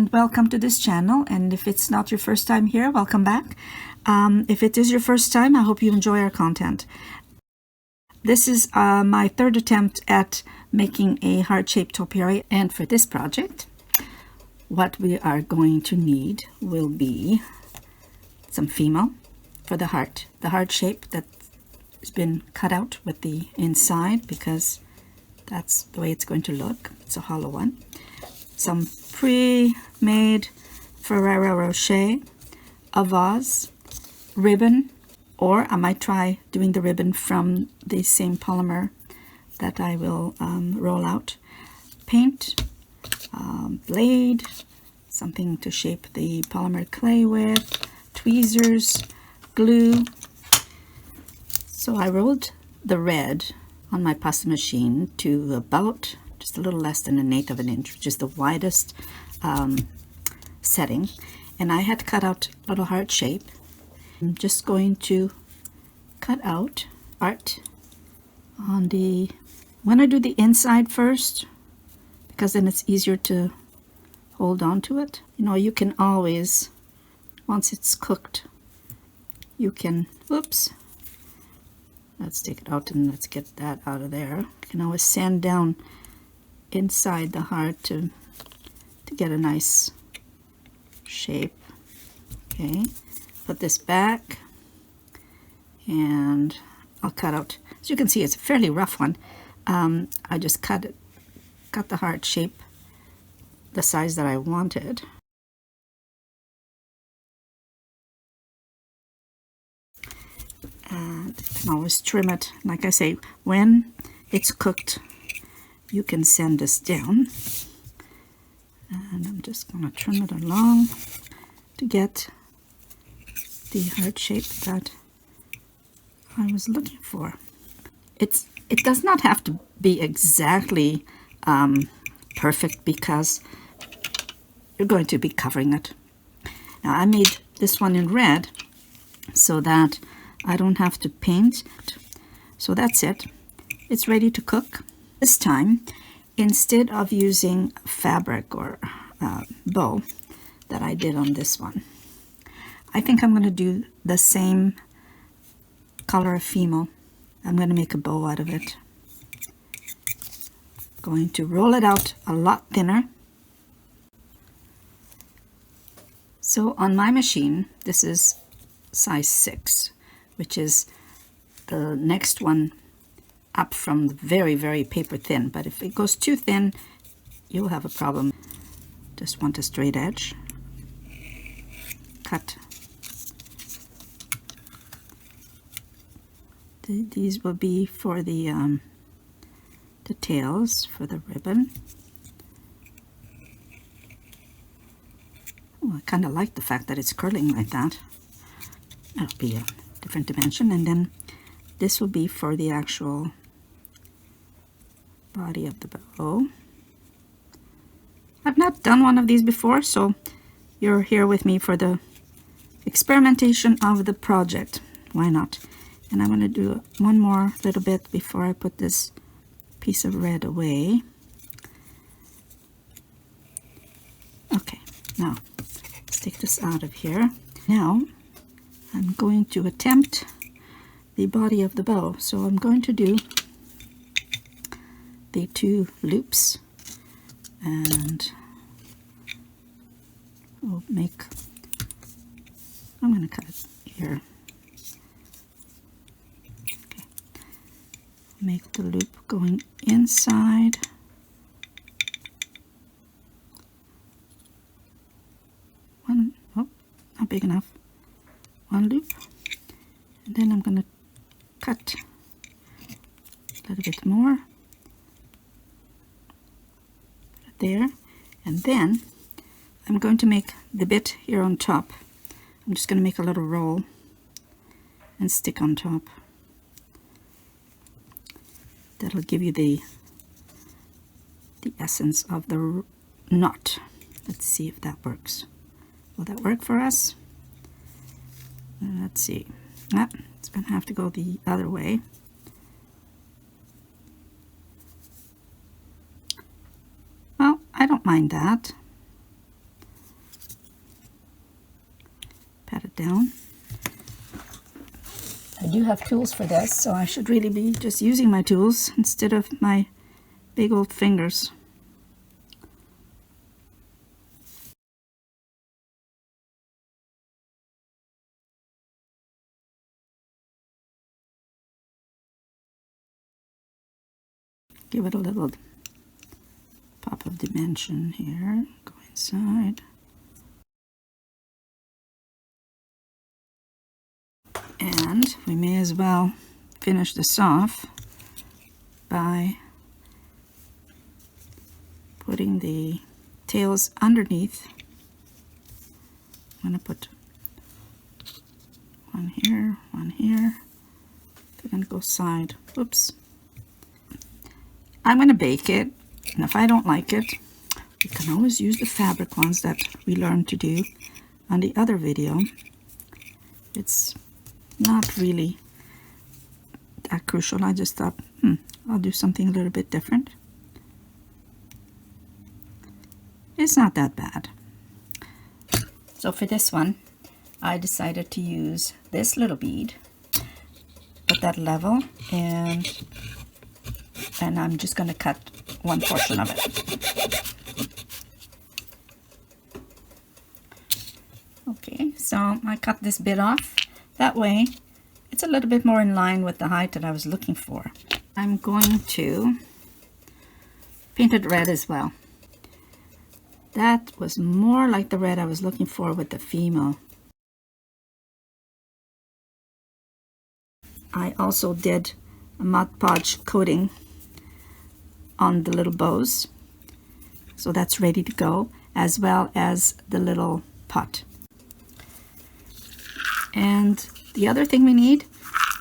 Welcome to this channel, and if it's not your first time here, welcome back. If it is your first time, I hope you enjoy our content. This is my third attempt at making a heart-shaped topiary, and for this project what we are going to need will be some fimo for the heart shape that has been cut out with the inside, because that's the way it's going to look. It's a hollow one. Some pre-made Ferrero Rocher, a vase, ribbon, or I might try doing the ribbon from the same polymer that I will roll out, paint, blade, something to shape the polymer clay with, tweezers, glue. So I rolled the red on my pasta machine to about just a little less than 1/8 of an inch, which is the widest setting, and I had cut out a little heart shape. I'm just going to cut out art on the, I'm going to do the inside first, because then it's easier to hold on to it. You know, you can always, once it's cooked, you can, oops, let's take it out and let's get that out of there. You can always sand down inside the heart to get a nice shape. Okay, put this back and I'll cut out. As you can see, it's a fairly rough one. I just cut the heart shape the size that I wanted. And you can always trim it. Like I say, when it's cooked, you can sand this down. And I'm just going to trim it along to get the heart shape that I was looking for. It does not have to be exactly perfect, because you're going to be covering it. Now I made this one in red so that I don't have to paint. So that's it. It's ready to cook. This time, instead of using fabric or bow that I did on this one, I think I'm going to do the same color of fimo. I'm going to make a bow out of it. Going to roll it out a lot thinner. So on my machine, this is size 6, which is the next one up from the very, very paper thin. But if it goes too thin, you'll have a problem. Just want a straight edge. Cut. These will be for the tails for the ribbon. Oh, I kind of like the fact that it's curling like that. That'll be a different dimension. And then this will be for the actual body of the bow. I've not done one of these before, so you're here with me for the experimentation of the project. Why not? And I'm going to do one more little bit before I put this piece of red away. Okay, now let's take this out of here. Now I'm going to attempt the body of the bow. So I'm going to do the 2 loops, and we'll make, I'm going to cut it here. Okay. Make the loop going inside. One, oh, not big enough. One loop, and then I'm going to cut a little bit more there, and then I'm going to make the bit here on top. I'm just going to make a little roll and stick on top. That'll give you the essence of the knot. Let's see if that works. Will that work for us? Let's see. It's going to have to go the other way. Well, I don't mind that. down. I do have tools for this, so I should really be just using my tools instead of my big old fingers. Give it a little pop of dimension here. Go inside. And we may as well finish this off by putting the tails underneath. I'm going to put one here, one here. They're going to go side. Oops. I'm going to bake it, and if I don't like it, you can always use the fabric ones that we learned to do on the other video. It's not really that crucial. I just thought, I'll do something a little bit different. It's not that bad. So for this one, I decided to use this little bead, put that level, and I'm just going to cut one portion of it. Okay, so I cut this bit off. That way, it's a little bit more in line with the height that I was looking for. I'm going to paint it red as well. That was more like the red I was looking for with the female. I also did a Mod Podge coating on the little bows, so that's ready to go, as well as the little pot. And the other thing we need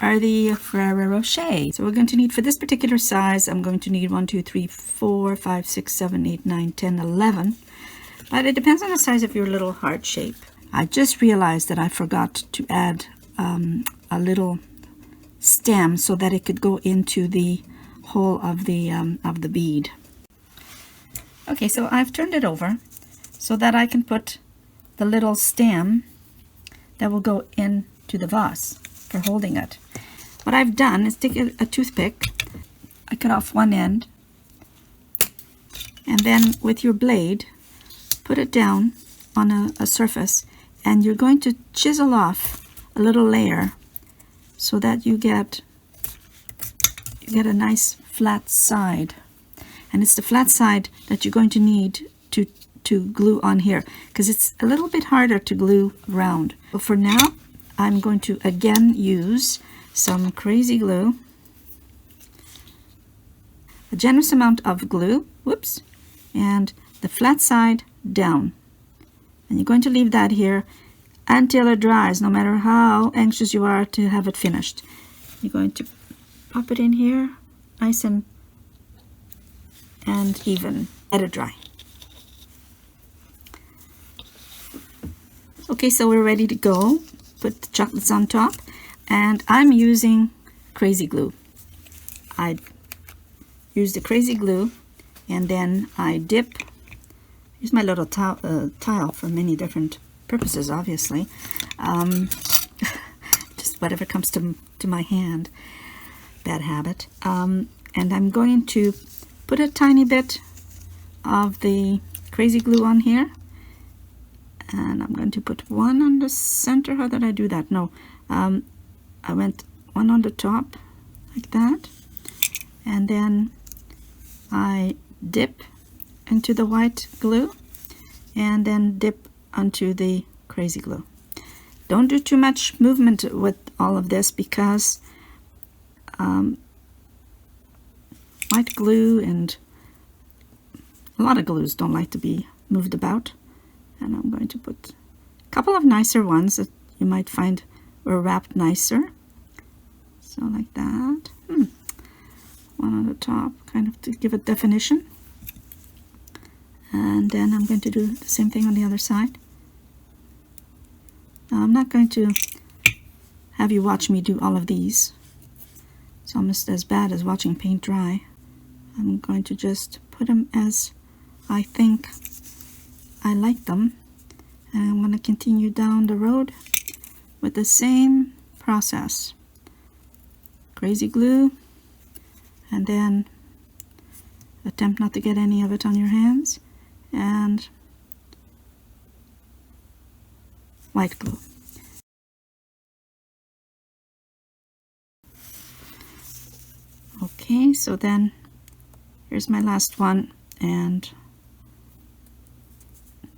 are the Ferrero Rocher. So we're going to need, for this particular size, I'm going to need 1, 2, 3, 4, 5, 6, 7, 8, 9, 10, 11. But it depends on the size of your little heart shape. I just realized that I forgot to add a little stem so that it could go into the hole of the bead. Okay, so I've turned it over so that I can put the little stem that will go into the vase for holding it. What I've done is take a toothpick, I cut off one end, and then with your blade, put it down on a surface, and you're going to chisel off a little layer so that you get a nice flat side. And it's the flat side that you're going to need to glue on here, because it's a little bit harder to glue round. But for now, I'm going to again use some crazy glue, a generous amount of glue, whoops, and the flat side down. And you're going to leave that here until it dries, no matter how anxious you are to have it finished. You're going to pop it in here, nice and even. Let it dry. Okay, so we're ready to go. Put the chocolates on top, and I'm using crazy glue. I use the crazy glue, and then I use my little tile for many different purposes, obviously. Just whatever comes to my hand. Bad habit. And I'm going to put a tiny bit of the crazy glue on here. And I'm going to put one on the center. How did I do that? No, I went one on the top like that, and then I dip into the white glue and then dip onto the crazy glue. Don't do too much movement with all of this, because white glue and a lot of glues don't like to be moved about. And I'm going to put a couple of nicer ones that you might find were wrapped nicer. So like that. One on the top, kind of to give it definition. And then I'm going to do the same thing on the other side. Now I'm not going to have you watch me do all of these. It's almost as bad as watching paint dry. I'm going to just put them as I think I like them, and I'm going to continue down the road with the same process. Crazy glue, and then attempt not to get any of it on your hands, and white glue. Okay, so then here's my last one, and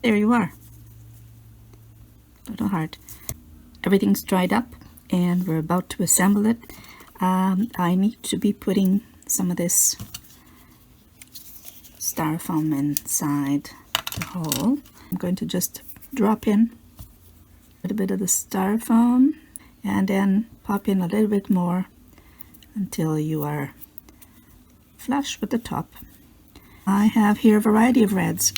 there you are. Little heart. Everything's dried up and we're about to assemble it. I need to be putting some of this styrofoam inside the hole. I'm going to just drop in a little bit of the styrofoam and then pop in a little bit more until you are flush with the top. I have here a variety of reds.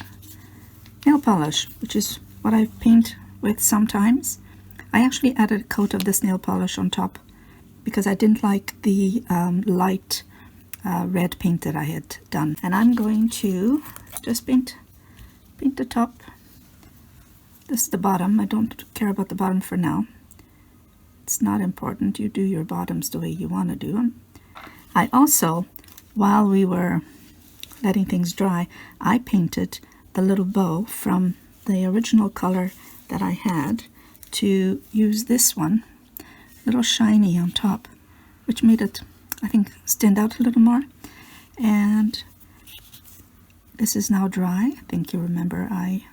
Nail polish, which is what I paint with sometimes. I actually added a coat of this nail polish on top because I didn't like the light red paint that I had done. And I'm going to just paint the top. This is the bottom. I don't care about the bottom for now. It's not important. You do your bottoms the way you want to do them. I also, while we were letting things dry, I painted the little bow from the original color that I had to use this one, a little shiny on top, which made it, I think, stand out a little more. And this is now dry. I think you remember I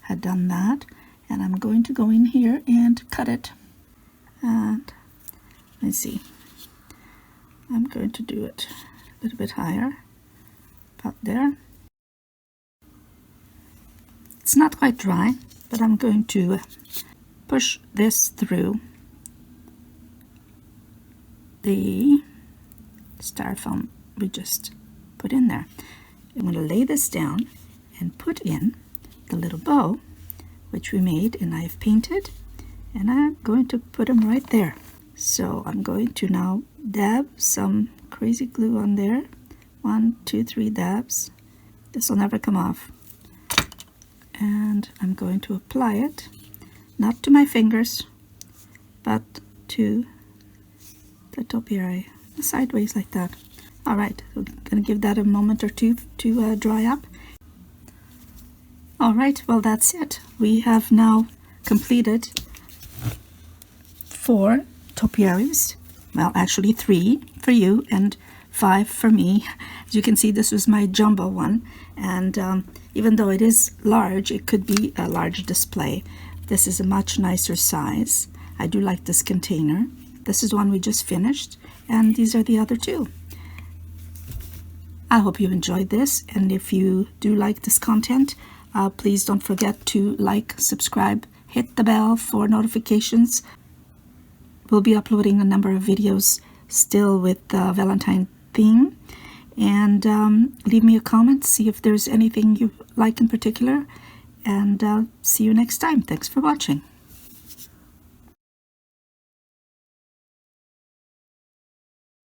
had done that. And I'm going to go in here and cut it. And let's see, I'm going to do it a little bit higher, about there. It's not quite dry, but I'm going to push this through the styrofoam we just put in there. I'm going to lay this down and put in the little bow which we made and I've painted, and I'm going to put them right there. So I'm going to now dab some crazy glue on there. 1, 2, 3 dabs. This will never come off. And I'm going to apply it, not to my fingers, but to the topiary, sideways like that. All right, so I'm going to give that a moment or two to dry up. All right, well, that's it. We have now completed 4 topiaries. Well, actually 3 for you and 5 for me. As you can see, this was my jumbo one, and even though it is large, it could be a large display. This is a much nicer size. I do like this container. This is one we just finished, and these are the other 2. I hope you enjoyed this, and if you do like this content, please don't forget to like, subscribe, hit the bell for notifications. We'll be uploading a number of videos still with the Valentine theme, and leave me a comment, see if there's anything you like in particular, and see you next time. Thanks for watching.